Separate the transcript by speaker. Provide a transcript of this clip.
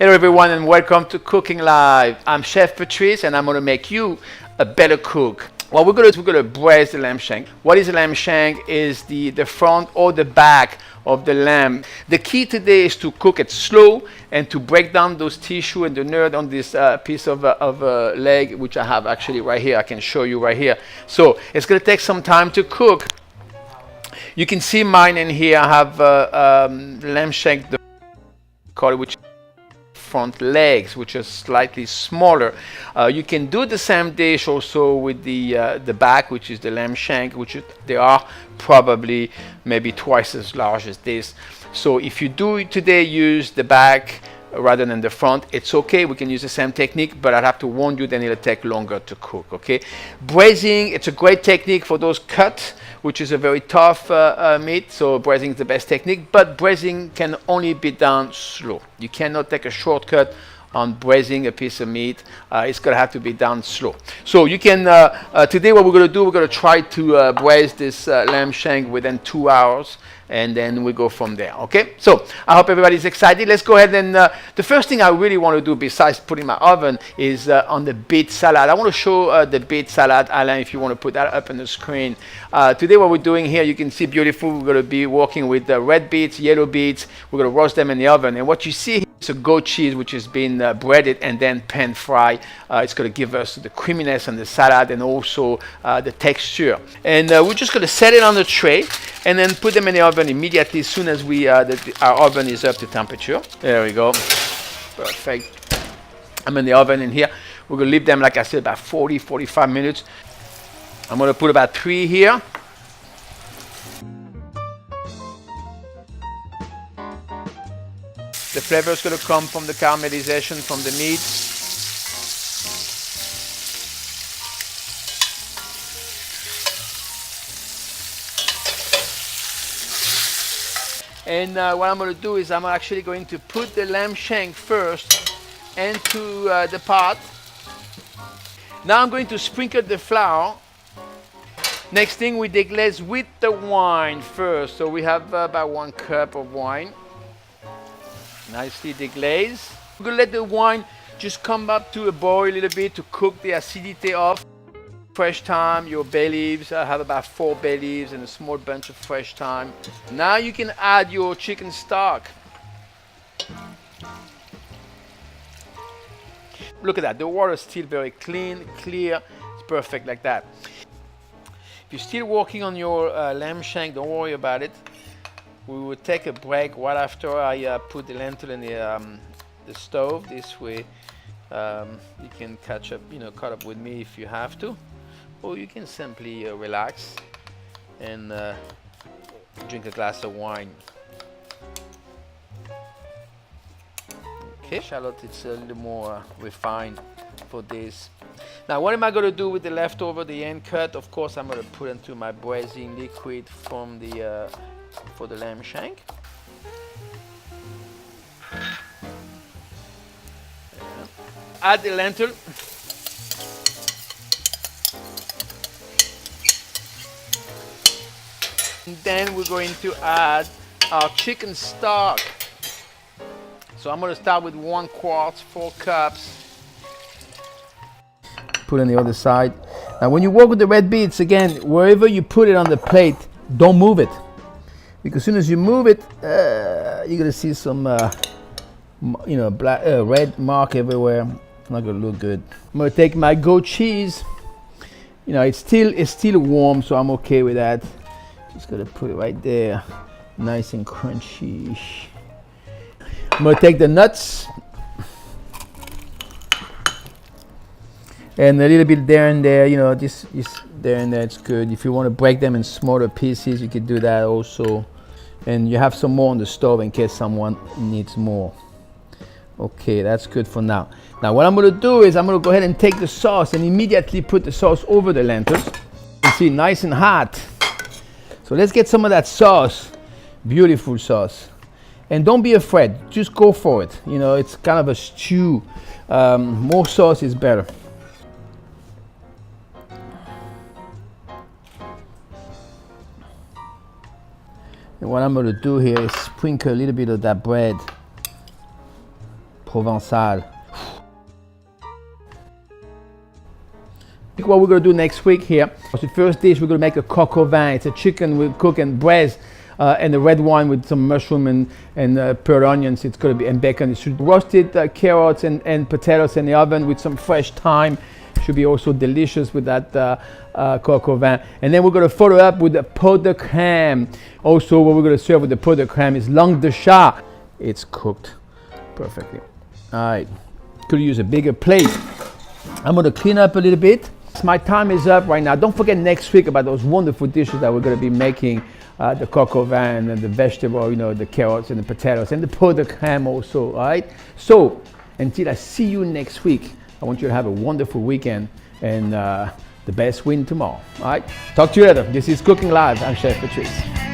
Speaker 1: Hello everyone and welcome to Cooking Live. I'm Chef Patrice and I'm going to make you a better cook. What we're going to do is we're going to braise the lamb shank. What is a lamb shank? Is the front or the back of the lamb. The key today is to cook it slow and to break down those tissue and the nerve on this piece of leg, which I have actually right here. I can show you right here. So it's going to take some time to cook. You can see mine in here. I have lamb shank, the color, which front legs, which are slightly smaller. You can do the same dish also with the back, which is the lamb shank, which they are probably maybe twice as large as this. So if you do today use the back rather than the front, it's okay. We can use the same technique, but I'd have to warn you, then it'll take longer to cook. Okay, braising, it's a great technique for those cuts, which is a very tough meat. So braising is the best technique, but braising can only be done slow. You cannot take a shortcut on braising a piece of meat. It's gonna have to be done slow. So you can today what we're gonna do, we're gonna try to braise this lamb shank within 2 hours, and then we go from there. Okay, so I hope everybody's excited. Let's go ahead and the first thing I really want to do besides putting my oven is on the beet salad. I want to show the beet salad. Alain, if you want to put that up on the screen. Today what we're doing here, you can see beautiful. We're going to be working with red beets, yellow beets. We're going to roast them in the oven, and what you see here is a goat cheese which has been breaded and then pan fried. It's going to give us the creaminess on the salad and also the texture. And we're just going to set it on the tray and then put them in the oven immediately as soon as our oven is up to temperature. There we go. Perfect. I'm in the oven in here. We're going to leave them, like I said, about 40-45 minutes. I'm going to put about 3 here. The flavor is going to come from the caramelization from the meat. And what I'm going to do is I'm actually going to put the lamb shank first into the pot. Now I'm going to sprinkle the flour. Next thing, we deglaze with the wine first. So we have about 1 cup of wine. Nicely deglaze. We're going to let the wine just come up to a boil a little bit to cook the acidity off. Fresh thyme, your bay leaves. I have about 4 bay leaves and a small bunch of fresh thyme. Now you can add your chicken stock. Look at that, the water is still very clean, clear. It's perfect like that. If you're still working on your lamb shank, don't worry about it. We will take a break right after I put the lentil in the stove. This way you can catch up, caught up with me if you have to. Or you can simply relax and drink a glass of wine. Okay, shallot, it's a little more refined for this. Now, what am I going to do with the leftover, the end cut? Of course, I'm going to put into my braising liquid from for the lamb shank. Add the lentil. And then we're going to add our chicken stock. So I'm going to start with 1 quart, 4 cups. Put on the other side. Now when you work with the red beets, again, wherever you put it on the plate, don't move it. Because as soon as you move it, you're going to see some black, red mark everywhere. It's not going to look good. I'm going to take my goat cheese. It's still warm, so I'm okay with that. Just gonna put it right there, nice and crunchy. I'm gonna take the nuts and a little bit there and there, just there and there. It's good. If you want to break them in smaller pieces, you could do that also. And you have some more on the stove in case someone needs more. Okay, that's good for now. Now what I'm gonna do is I'm gonna go ahead and take the sauce and immediately put the sauce over the lentils. You see, nice and hot. So let's get some of that sauce, beautiful sauce. And don't be afraid, just go for it. It's kind of a stew. More sauce is better. And what I'm going to do here is sprinkle a little bit of that bread Provençal. What we're going to do next week here, the first dish we're going to make a coq au vin. It's a chicken we cook and braise, and a red wine with some mushroom and pearl onions. It's going to be, and bacon. It's roasted carrots and potatoes in the oven with some fresh thyme. Should be also delicious with that coq au vin. And then we're going to follow up with a pot de crème. Also, what we're going to serve with the pot de crème is langue de chat. It's cooked perfectly. All right, could use a bigger plate. I'm going to clean up a little bit. My time is up right now. Don't forget next week about those wonderful dishes that we're going to be making. The coq au vin and the vegetable, the carrots and the potatoes and the pot de crème also, all right? So, until I see you next week, I want you to have a wonderful weekend and the best win tomorrow, all right? Talk to you later. This is Cooking Live. I'm Chef Patrice.